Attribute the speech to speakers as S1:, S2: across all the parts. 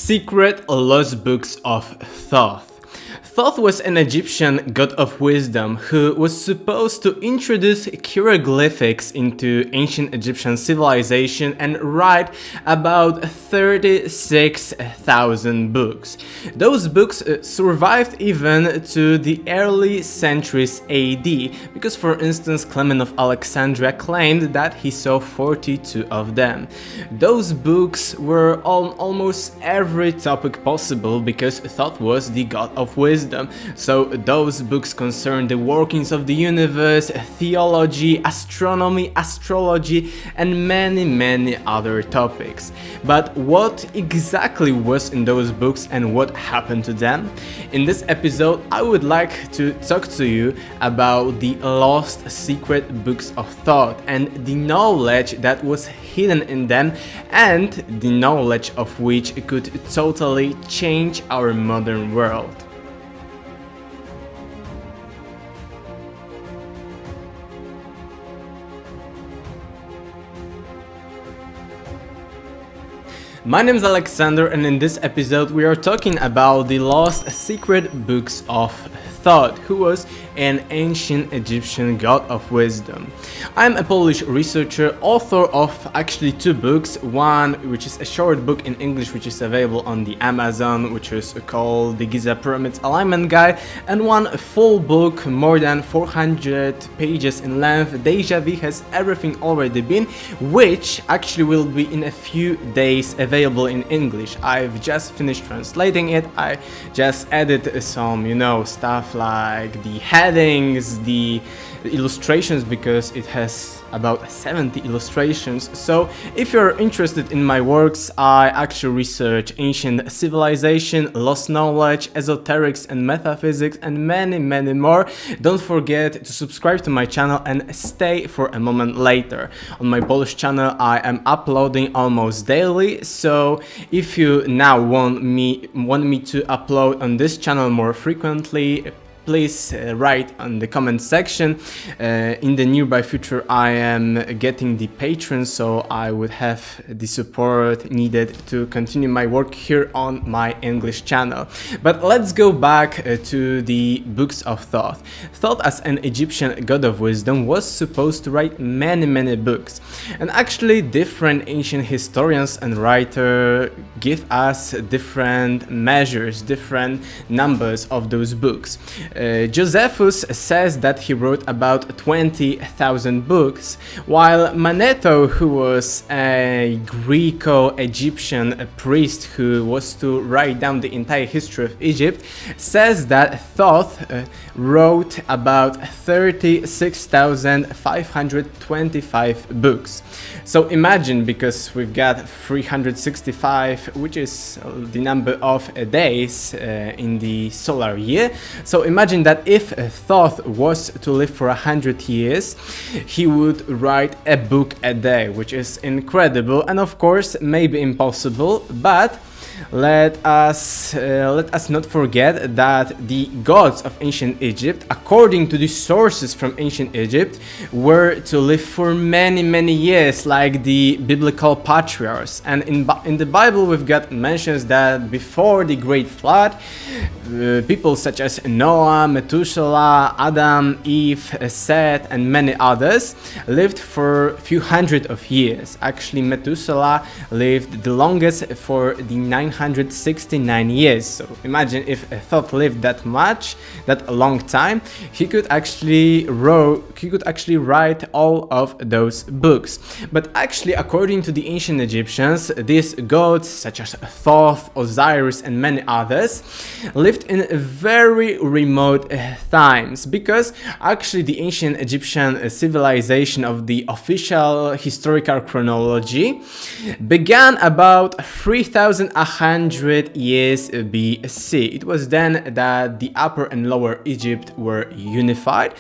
S1: Secret Lost Books of Thoth. Thoth was an Egyptian god of wisdom who was supposed to introduce hieroglyphics into ancient Egyptian civilization and write about 36,000 books. Those books survived even to the early centuries AD because, for instance, Clement of Alexandria claimed that he saw 42 of them. Those books were on almost every topic possible because Thoth was the god of wisdom. So those books concern the workings of the universe, theology, astronomy, astrology, and many other topics. But what exactly was in those books and what happened to them? In this episode, I would like to talk to you about the lost secret books of Thoth and the knowledge that was hidden in them, and the knowledge of which could totally change our modern world. My name is Alexander, and in this episode we are talking about the lost secret books of Thoth, who was an ancient Egyptian god of wisdom. I'm a Polish researcher, author of actually two books, one which is a short book in English which is available on the Amazon, which is called The Giza Pyramids Alignment Guide, and one full book, more than 400 pages in length, Deja Vu Has Everything Already Been, which actually will be in a few days available in English. I've just finished translating it. I just added some, stuff like the headings, the illustrations, because it has about 70 illustrations. So if you're interested in my works, I actually research ancient civilization, lost knowledge, esoterics and metaphysics, and many more. Don't forget to subscribe to my channel and stay for a moment later. On my Polish channel I am uploading almost daily, so if you now want me to upload on this channel more frequently, please write on the comment section. In the nearby future I am getting the patrons, so I would have the support needed to continue my work here on my English channel. But let's go back to the books of Thoth. Thoth, as an Egyptian god of wisdom, was supposed to write many books, and actually different ancient historians and writers give us different measures, different numbers of those books. Josephus says that he wrote about 20,000 books, while Manetho, who was a Greco-Egyptian priest who was to write down the entire history of Egypt, says that Thoth wrote about 36,525 books. So imagine, because we've got 365, which is the number of days in the solar year, so imagine that if Thoth was to live for 100 years, he would write a book a day, which is incredible and of course maybe impossible, but let us not forget that the gods of ancient Egypt, according to the sources from ancient Egypt, were to live for many years, like the biblical patriarchs. And in the Bible we've got mentions that before the great flood, people such as Noah, Methuselah, Adam, Eve, Seth, and many others lived for a few hundred of years. Actually, Methuselah lived the longest for the 969 years. So imagine if Thoth lived that long time, he could actually write all of those books. But actually, according to the ancient Egyptians, these gods such as Thoth, Osiris, and many others lived in very remote times, because actually the ancient Egyptian civilization of the official historical chronology began about 3100 years BC. It was then that the Upper and Lower Egypt were unified,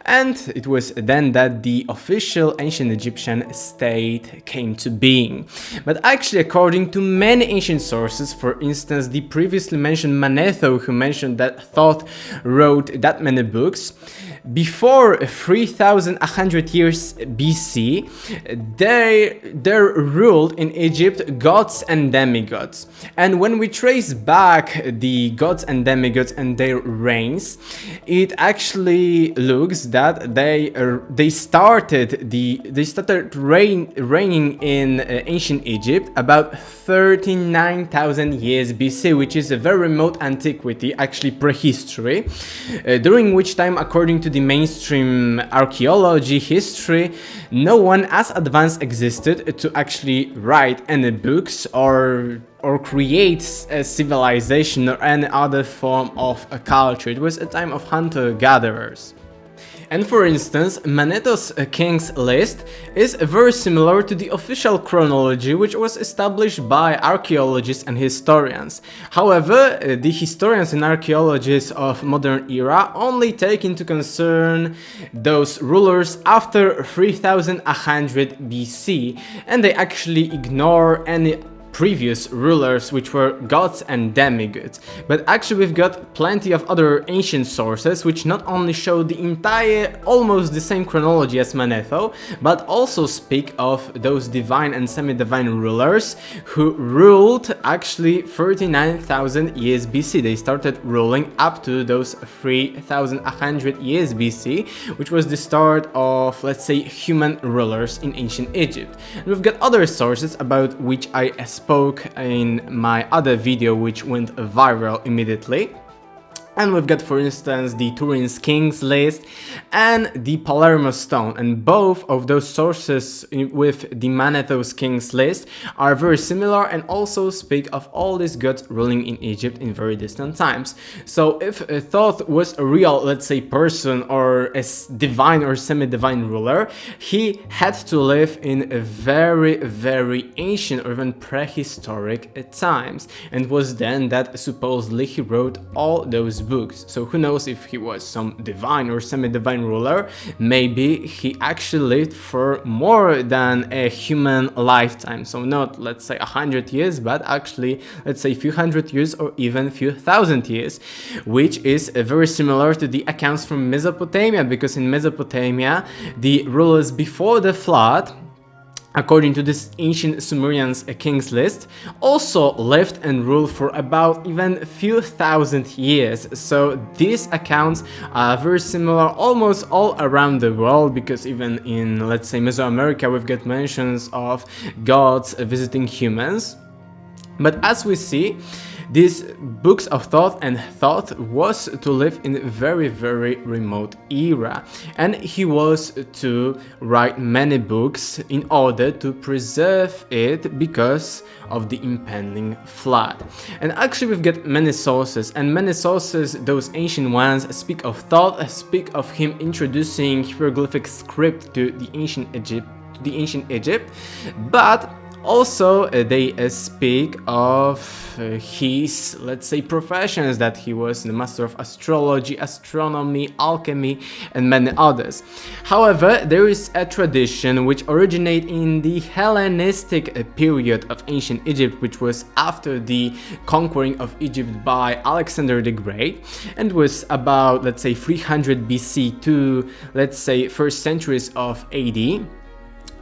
S1: and it was then that the official ancient Egyptian state came to being. But actually, according to many ancient sources, for instance the previously mentioned Manetho, who mentioned that Thoth wrote that many books, before 3100 years BC, there ruled in Egypt gods and demigods. And when we trace back the gods and demigods and their reigns, it actually looks that they started reigning in ancient Egypt about 39,000 years BC, which is a very remote antiquity, actually prehistory, during which time, according to the mainstream archaeology history, no one as advanced existed to actually write any books or create a civilization or any other form of a culture. It was a time of hunter-gatherers. And for instance, Manetho's King's List is very similar to the official chronology which was established by archaeologists and historians. However, the historians and archaeologists of modern era only take into concern those rulers after 3100 BC, and they actually ignore any previous rulers which were gods and demigods. But actually we've got plenty of other ancient sources which not only show the entire, almost the same chronology as Manetho, but also speak of those divine and semi-divine rulers who ruled actually 39,000 years BC. They started ruling up to those 3,100 years BC, which was the start of, let's say, human rulers in ancient Egypt. And we've got other sources about which I spoke in my other video which went viral immediately. And we've got, for instance, the Turin's King's List and the Palermo Stone, and both of those sources with the Manetho's King's List are very similar and also speak of all these gods ruling in Egypt in very distant times. So if Thoth was a real, let's say, person or a divine or semi-divine ruler, he had to live in a very, very ancient or even prehistoric times, and it was then that supposedly he wrote all those books. So who knows if he was some divine or semi-divine ruler. Maybe he actually lived for more than a human lifetime, so not, let's say, 100 years, but actually, let's say, a few hundred years or even a few thousand years, which is very similar to the accounts from Mesopotamia, because in Mesopotamia the rulers before the flood, according to this ancient Sumerian's King's List, also lived and ruled for about even a few thousand years. So these accounts are very similar almost all around the world, because even in, let's say, Mesoamerica, we've got mentions of gods visiting humans. But as we see, these books of Thoth and Thoth was to live in a very, very remote era, and he was to write many books in order to preserve it because of the impending flood. And actually we've got many sources, and many sources, those ancient ones, speak of Thoth, speak of him introducing hieroglyphic script to the ancient Egypt, but also they speak of his, let's say, professions, that he was the master of astrology, astronomy, alchemy, and many others. However, there is a tradition which originates in the Hellenistic period of ancient Egypt, which was after the conquering of Egypt by Alexander the Great, and was about, let's say, 300 BC to, let's say, first centuries of AD.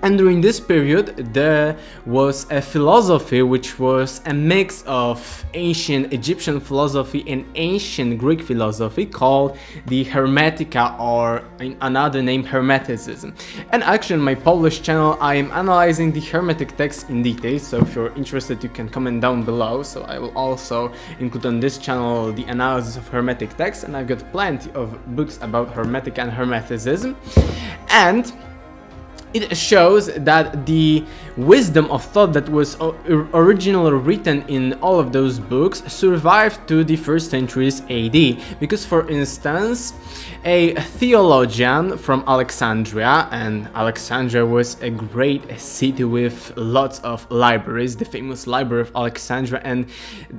S1: And during this period there was a philosophy which was a mix of ancient Egyptian philosophy and ancient Greek philosophy, called the Hermetica, or in another name, Hermeticism. And actually on my Polish channel I am analyzing the Hermetic text in detail, so if you're interested you can comment down below. So I will also include on this channel the analysis of Hermetic text, and I've got plenty of books about Hermetic and Hermeticism. And it shows that the wisdom of Thoth that was originally written in all of those books survived to the first centuries AD, because, for instance, a theologian from Alexandria, and Alexandria was a great city with lots of libraries, the famous Library of Alexandria, and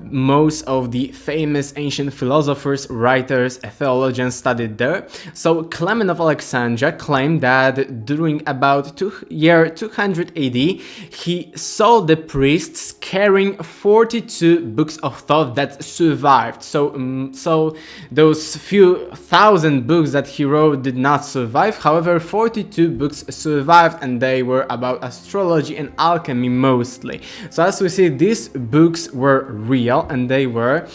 S1: most of the famous ancient philosophers, writers, theologians studied there. So Clement of Alexandria claimed that during about about year 200 AD, he saw the priests carrying 42 books of Thoth that survived. So those few thousand books that he wrote did not survive. However, 42 books survived, and they were about astrology and alchemy mostly. So as we see, these books were real and they were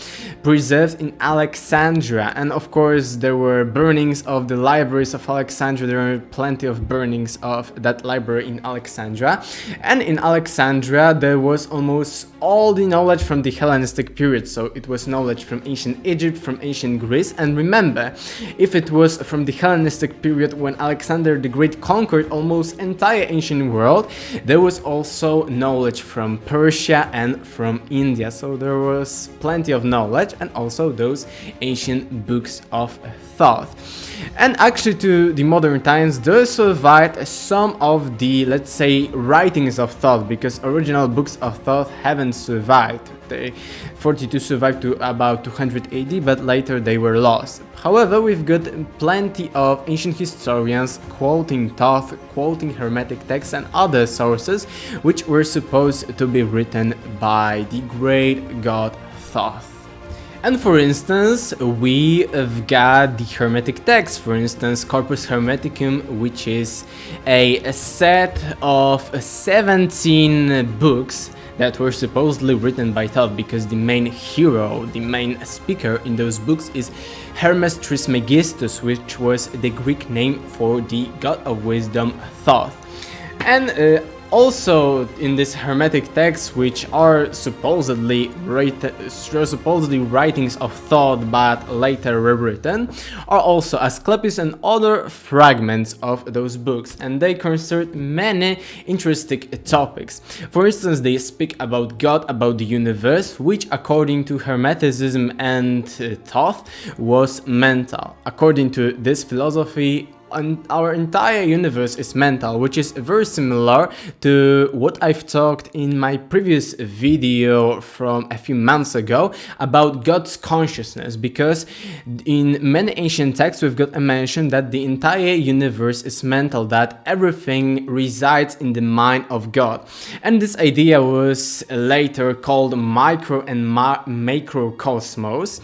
S1: preserved in Alexandria. And of course, there were burnings of the libraries of Alexandria. There were plenty of burnings of that library in Alexandria. And in Alexandria, there was almost all the knowledge from the Hellenistic period. So it was knowledge from ancient Egypt, from ancient Greece. And remember, if it was from the Hellenistic period when Alexander the Great conquered almost entire ancient world, there was also knowledge from Persia and from India. So there was plenty of knowledge, and also those ancient books of Thoth. And actually, to the modern times, there survived some of the, let's say, writings of Thoth, because original books of Thoth haven't survived. They 42 survived to about 200 AD, but later they were lost. However, we've got plenty of ancient historians quoting Thoth, quoting Hermetic texts and other sources which were supposed to be written by the great god Thoth. And for instance, we have got the Hermetic text, for instance, Corpus Hermeticum, which is a set of 17 books that were supposedly written by Thoth, because the main hero, the main speaker in those books is Hermes Trismegistus, which was the Greek name for the god of wisdom Thoth. And also in this Hermetic text, which are supposedly writings of Thoth but later rewritten, are also Asclepius and other fragments of those books, and they concern many interesting topics. For instance, they speak about God, about the universe, which according to Hermeticism and Thoth was mental. According to this philosophy, our entire universe is mental, which is very similar to what I've talked in my previous video from a few months ago about God's consciousness, because in many ancient texts we've got a mention that the entire universe is mental, that everything resides in the mind of God. And this idea was later called micro and macrocosmos,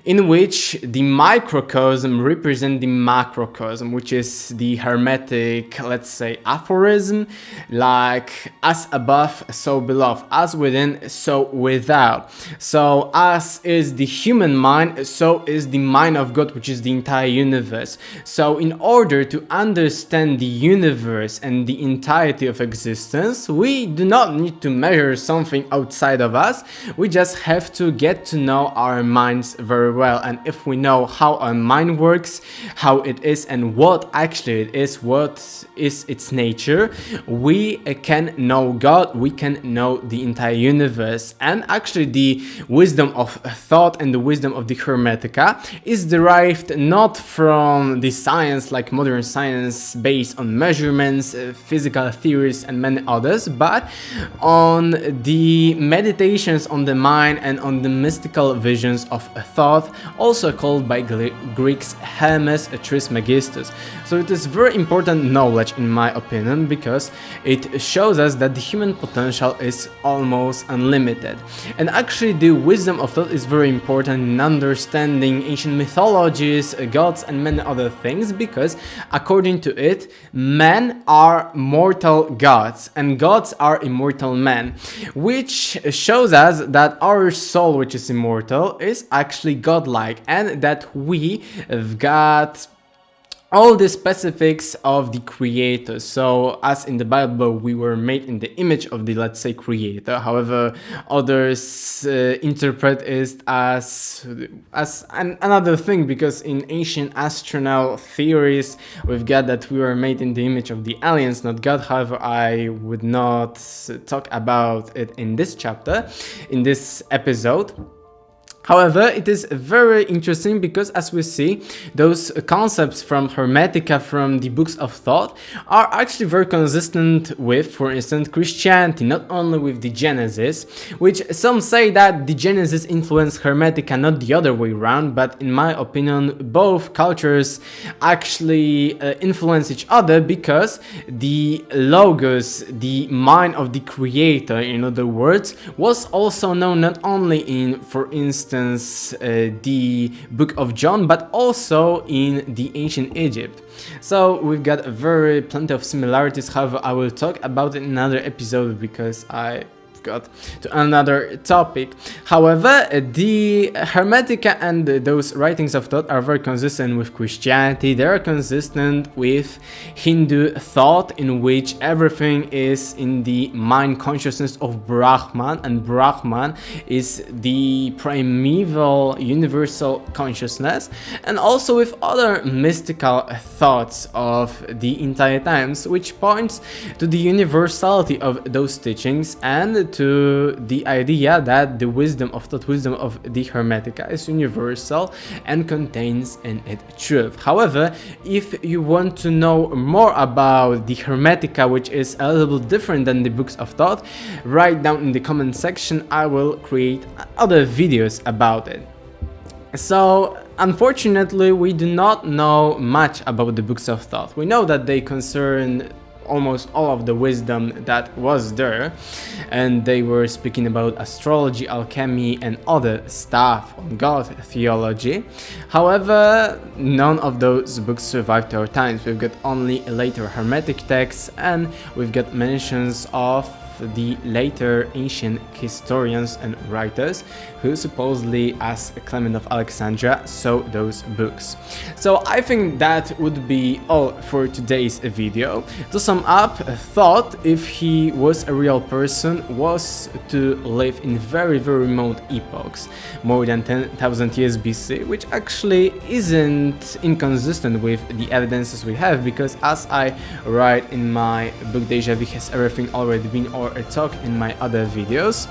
S1: in which the microcosm represents the macrocosm, which is the Hermetic, let's say, aphorism, like as above, so below, as within, so without. So as is the human mind, so is the mind of God, which is the entire universe. So in order to understand the universe and the entirety of existence, we do not need to measure something outside of us. We just have to get to know our minds very well. And if we know how our mind works, how it is, and what actually it is, what is its nature, we can know God, we can know the entire universe. And actually the wisdom of Thoth and the wisdom of the Hermetica is derived not from the science like modern science based on measurements, physical theories and many others, but on the meditations on the mind and on the mystical visions of Thoth, also called by Greeks Hermes Trismegistus. So it is very important knowledge in my opinion, because it shows us that the human potential is almost unlimited. And actually the wisdom of Thoth is very important in understanding ancient mythologies, gods and many other things, because according to it, men are mortal gods and gods are immortal men, which shows us that our soul, which is immortal, is actually godlike, and that we have got all the specifics of the creator. So as in the Bible we were made in the image of the, let's say, creator. However, others interpret it as another thing, because in ancient astronaut theories we've got that we were made in the image of the aliens, not God. However, I would not talk about it in this chapter, in this episode. However, it is very interesting because, as we see, those concepts from Hermetica, from the books of Thoth, are actually very consistent with, for instance, Christianity, not only with the Genesis, which some say that the Genesis influenced Hermetica, not the other way around, but in my opinion, both cultures actually influence each other, because the logos, the mind of the creator, in other words, was also known not only in, for instance, the book of John, but also in the ancient Egypt. So we've got plenty of similarities. However, I will talk about it in another episode because I got to another topic. However, the Hermetica and those writings of Thoth are very consistent with Christianity. They are consistent with Hindu thought, in which everything is in the mind consciousness of Brahman, and Brahman is the primeval universal consciousness, and also with other mystical thoughts of the entire times, which points to the universality of those teachings and to the idea that the wisdom of Thoth, wisdom of the Hermetica, is universal and contains in it truth. However, if you want to know more about the Hermetica, which is a little bit different than the books of Thoth, write down in the comment section. I will create other videos about it. So, unfortunately, we do not know much about the books of Thoth. We know that they concern almost all of the wisdom that was there, and they were speaking about astrology, alchemy, and other stuff on God, theology. However, none of those books survived our times. We've got only later Hermetic texts, and we've got mentions of the later ancient historians and writers who supposedly, as Clement of Alexandria, saw those books. So I think that would be all for today's video. To sum up, Thoth, if he was a real person, was to live in very remote epochs, more than 10,000 years BC, which actually isn't inconsistent with the evidences we have, because as I write in my book Deja Vu Has Everything Already Been, or a talk in my other videos,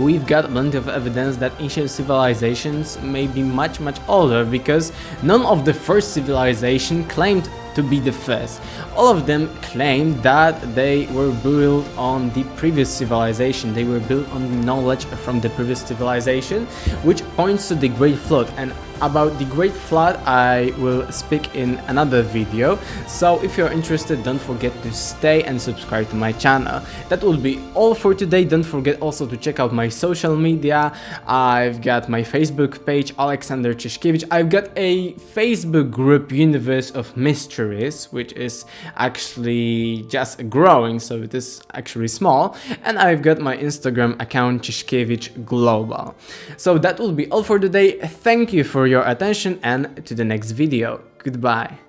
S1: we've got plenty of evidence that ancient civilizations may be much older, because none of the first civilization claimed to be the first. All of them claimed that they were built on the previous civilization, they were built on the knowledge from the previous civilization, which points to the Great Flood. And about the Great Flood I will speak in another video, so if you're interested, don't forget to stay and subscribe to my channel. That will be all for today. Don't forget also to check out my social media. I've got my Facebook page, Alexander Czeszkiewicz. I've got a Facebook group, Universe of Mysteries, which is actually just growing, so it is actually small, and I've got my Instagram account, Czeszkiewicz Global. So that will be all for today. Thank you for your attention, and to the next video. Goodbye.